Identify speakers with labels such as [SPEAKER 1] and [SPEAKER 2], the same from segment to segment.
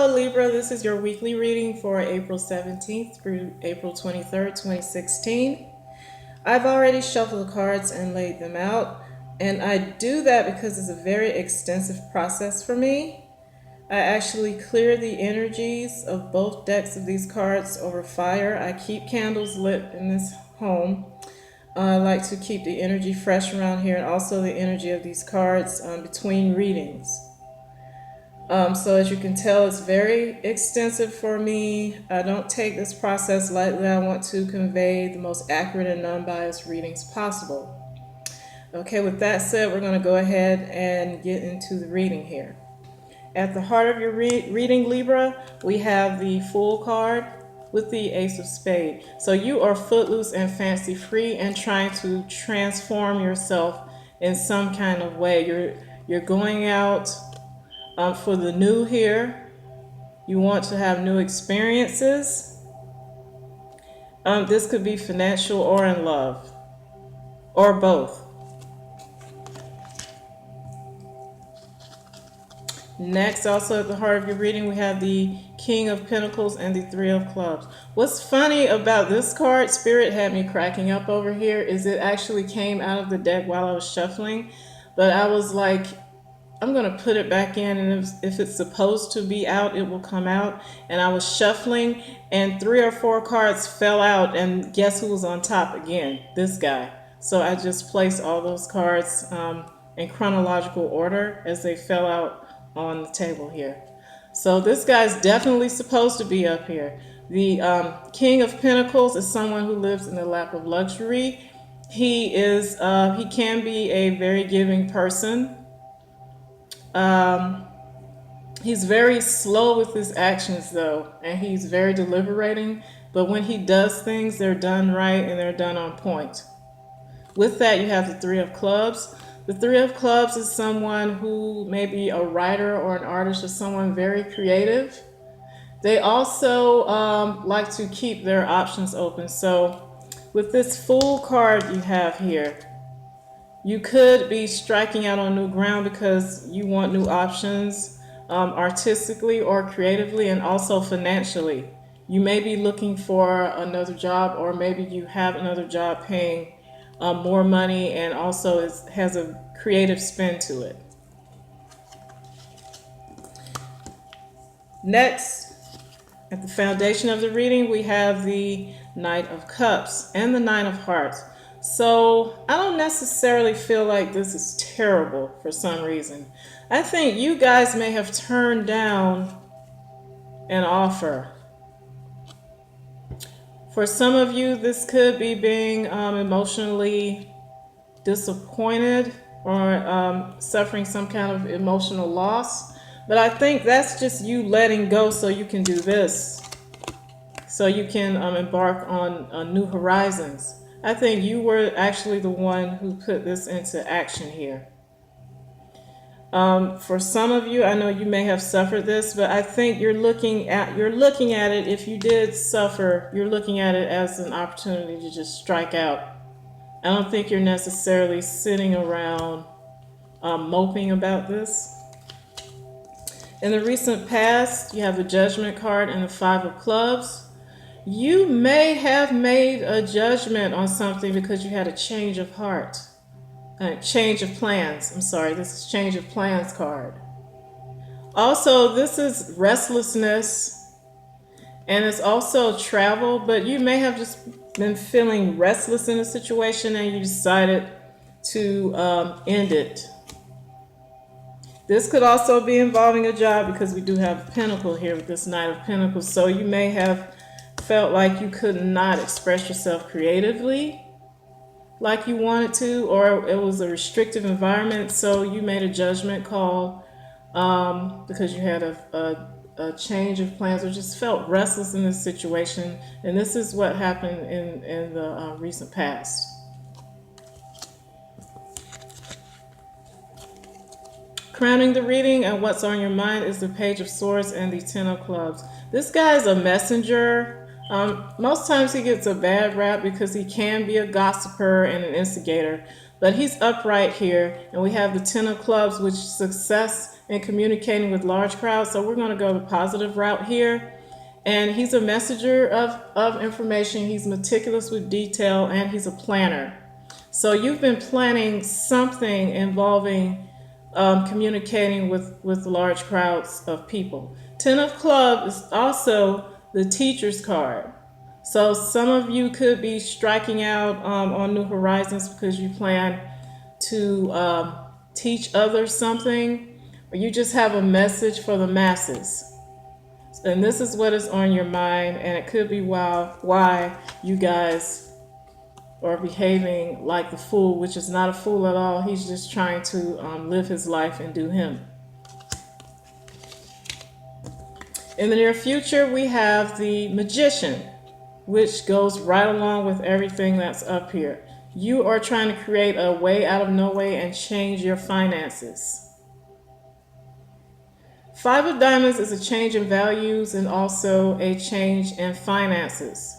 [SPEAKER 1] Hello Libra, this is your weekly reading for April 17th through April 23rd, 2016. I've already shuffled the cards and laid them out, and I do that because it's a very extensive process for me. I actually clear the energies of both decks of these cards over fire. I keep candles lit in this home. I like to keep the energy fresh around here and also the energy of these cards between readings. So as you can tell, it's very extensive for me. I don't take this process lightly. I want to convey the most accurate and non-biased readings possible. Okay, with that said, we're going to go ahead and get into the reading here. At the heart of your reading, Libra, we have the Fool card with the Ace of Spades. So you are footloose and fancy free and trying to transform yourself in some kind of way. You're going out for the new here. You want to have new experiences. This could be financial or in love, or both. Next, also at the heart of your reading, we have the King of Pentacles and the Three of Clubs. What's funny about this card, Spirit had me cracking up over here, is it actually came out of the deck while I was shuffling. But I was like, I'm going to put it back in, and if it's supposed to be out, it will come out. And I was shuffling, and 3 or 4 cards fell out, and guess who was on top again? This guy. So I just placed all those cards in chronological order as they fell out on the table here. So this guy's definitely supposed to be up here. The King of Pentacles is someone who lives in the lap of luxury. He can be a very giving person. He's very slow with his actions though, and he's very deliberating, but when he does things, they're done right and they're done on point. With that, you have the Three of Clubs. The Three of Clubs is someone who may be a writer or an artist or someone very creative. They also like to keep their options open. So with this Fool card you have here, you could be striking out on new ground because you want new options artistically or creatively, and also financially. You may be looking for another job, or maybe you have another job paying more money and also has a creative spin to it. Next, at the foundation of the reading, we have the Knight of Cups and the Nine of Hearts. So I don't necessarily feel like this is terrible for some reason. I think you guys may have turned down an offer. For some of you, this could be being emotionally disappointed or suffering some kind of emotional loss. But I think that's just you letting go so you can do this. So you can embark on new horizons. I think you were actually the one who put this into action here. For some of you, I know you may have suffered this, but I think you're looking at it. If you did suffer, you're looking at it as an opportunity to just strike out. I don't think you're necessarily sitting around moping about this. In the recent past, you have the Judgment card and the Five of Clubs. You may have made a judgment on something because you had a change of heart. Change of plans. I'm sorry, this is Change of Plans card. Also, this is restlessness, and it's also travel, but you may have just been feeling restless in a situation and you decided to end it. This could also be involving a job because we do have a Pentacle here with this Knight of Pentacles. So you may have felt like you could not express yourself creatively like you wanted to, or it was a restrictive environment, so you made a judgment call because you had a change of plans or just felt restless in this situation. And this is what happened in the recent past. Crowning the reading and what's on your mind is the Page of Swords and the Ten of Clubs. This guy is a messenger. Most times he gets a bad rap because he can be a gossiper and an instigator, but he's upright here, and we have the Ten of Clubs, which is success and communicating with large crowds. So we're going to go the positive route here. And he's a messenger of information. He's meticulous with detail, and he's a planner. So you've been planning something involving communicating with large crowds of people. Ten of Clubs is also the teacher's card. So some of you could be striking out on new horizons because you plan to teach others something, or you just have a message for the masses. And this is what is on your mind, and it could be why you guys are behaving like the fool, which is not a fool at all. He's just trying to live his life and do him. In the near future, we have the Magician, which goes right along with everything that's up here. You are trying to create a way out of no way and change your finances. Five of Diamonds is a change in values and also a change in finances,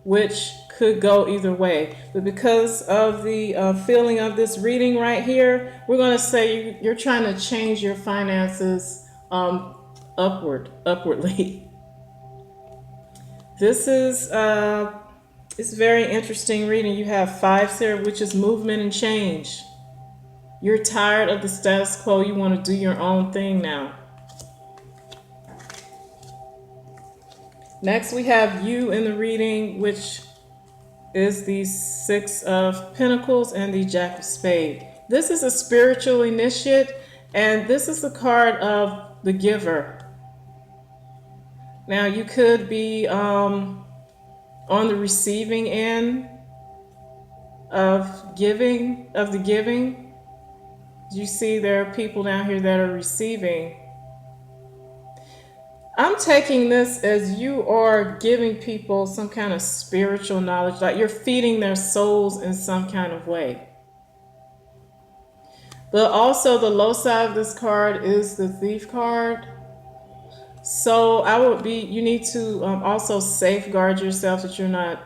[SPEAKER 1] which could go either way. But because of the feeling of this reading right here, we're going to say you're trying to change your finances upwardly. This is it's very interesting reading. You have fives here, which is movement and change. You're tired of the status quo. You want to do your own thing now. Next, we have you in the reading, which is the Six of Pentacles and the Jack of Spades. This is a spiritual initiate, and this is the card of the giver. Now, you could be on the receiving end of the giving. You see there are people down here that are receiving. I'm taking this as you are giving people some kind of spiritual knowledge, like you're feeding their souls in some kind of way. But also the low side of this card is the Thief card. So you need to also safeguard yourself that you're not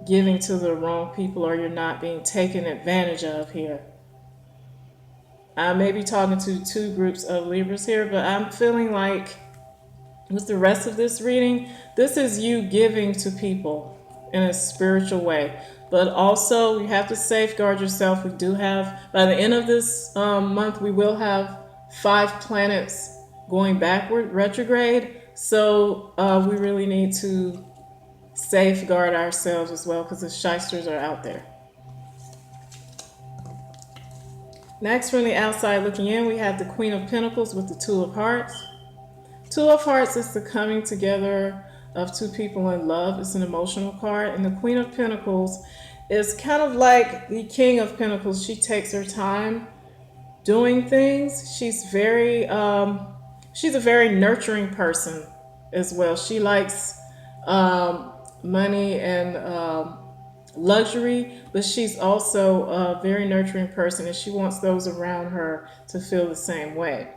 [SPEAKER 1] giving to the wrong people, or you're not being taken advantage of here. I may be talking to two groups of Libras here, but I'm feeling like with the rest of this reading, this is you giving to people in a spiritual way. But also, you have to safeguard yourself. We do have, by the end of this month, we will have 5 planets going backward, retrograde. So we really need to safeguard ourselves as well, because the shysters are out there. Next, from the outside looking in, we have the Queen of Pentacles with the Two of Hearts. Two of Hearts is the coming together of two people in love. It's an emotional card. And the Queen of Pentacles is kind of like the King of Pentacles. She takes her time doing things. She's a very nurturing person as well. She likes money and luxury, but she's also a very nurturing person, and she wants those around her to feel the same way.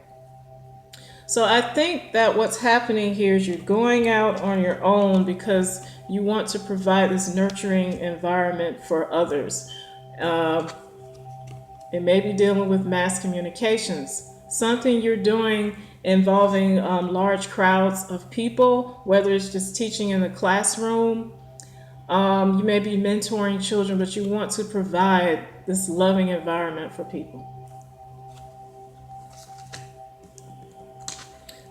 [SPEAKER 1] So I think that what's happening here is you're going out on your own because you want to provide this nurturing environment for others. It may be dealing with mass communications, something you're doing involving large crowds of people, whether it's just teaching in the classroom. You may be mentoring children, but you want to provide this loving environment for people.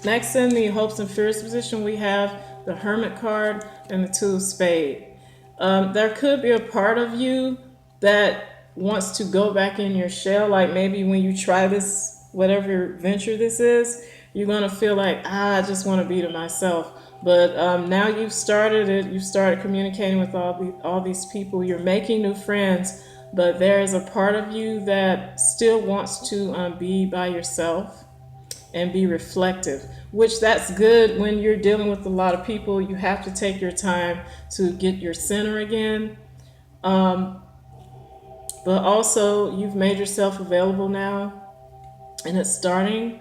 [SPEAKER 1] Next, in the hopes and fears position, we have the Hermit card and the Two of Spades. There could be a part of you that wants to go back in your shell. Like maybe when you try this, whatever venture this is, you're going to feel like, I just want to be to myself. But now you've started it. You've started communicating with all these people. You're making new friends. But there is a part of you that still wants to be by yourself and be reflective, which that's good when you're dealing with a lot of people. You have to take your time to get your center again. But also, you've made yourself available now, and it's starting.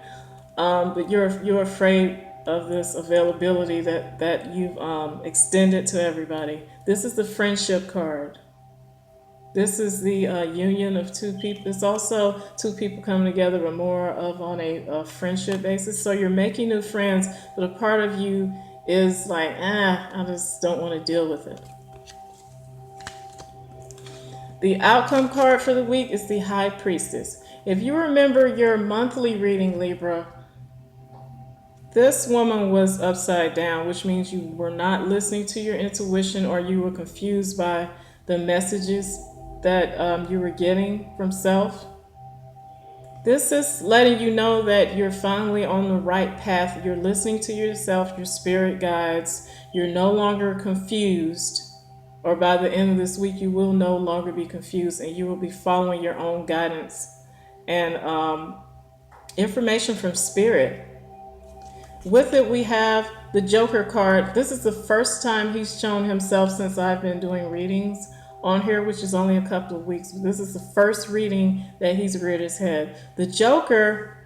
[SPEAKER 1] But you're afraid of this availability that you've extended to everybody. This is the Friendship card. This is the union of two people. It's also two people coming together, but more of on a friendship basis. So you're making new friends, but a part of you is like, I just don't want to deal with it. The outcome card for the week is the High Priestess. If you remember your monthly reading, Libra, this woman was upside down, which means you were not listening to your intuition or you were confused by the messages that you were getting from self. This is letting you know that you're finally on the right path. You're listening to yourself, your spirit guides. You're no longer confused. Or by the end of this week, you will no longer be confused and you will be following your own guidance and information from spirit. With it, we have the Joker card. This is the first time he's shown himself since I've been doing readings on here, which is only a couple of weeks. This is the first reading that he's reared his head. The Joker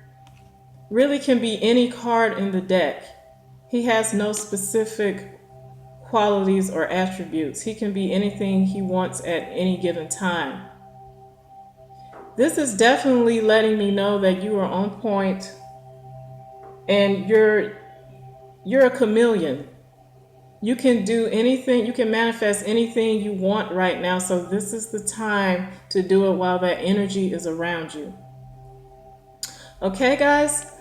[SPEAKER 1] really can be any card in the deck. He has no specific qualities or attributes. He can be anything he wants at any given time. This is definitely letting me know that you are on point and you're a chameleon. You can do anything, you can manifest anything you want right now. So this is the time to do it while that energy is around you. Okay, guys.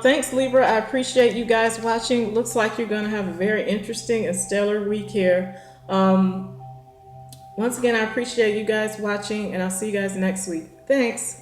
[SPEAKER 1] Thanks, Libra. I appreciate you guys watching. Looks like you're going to have a very interesting and stellar week here. Once again, I appreciate you guys watching, and I'll see you guys next week. Thanks.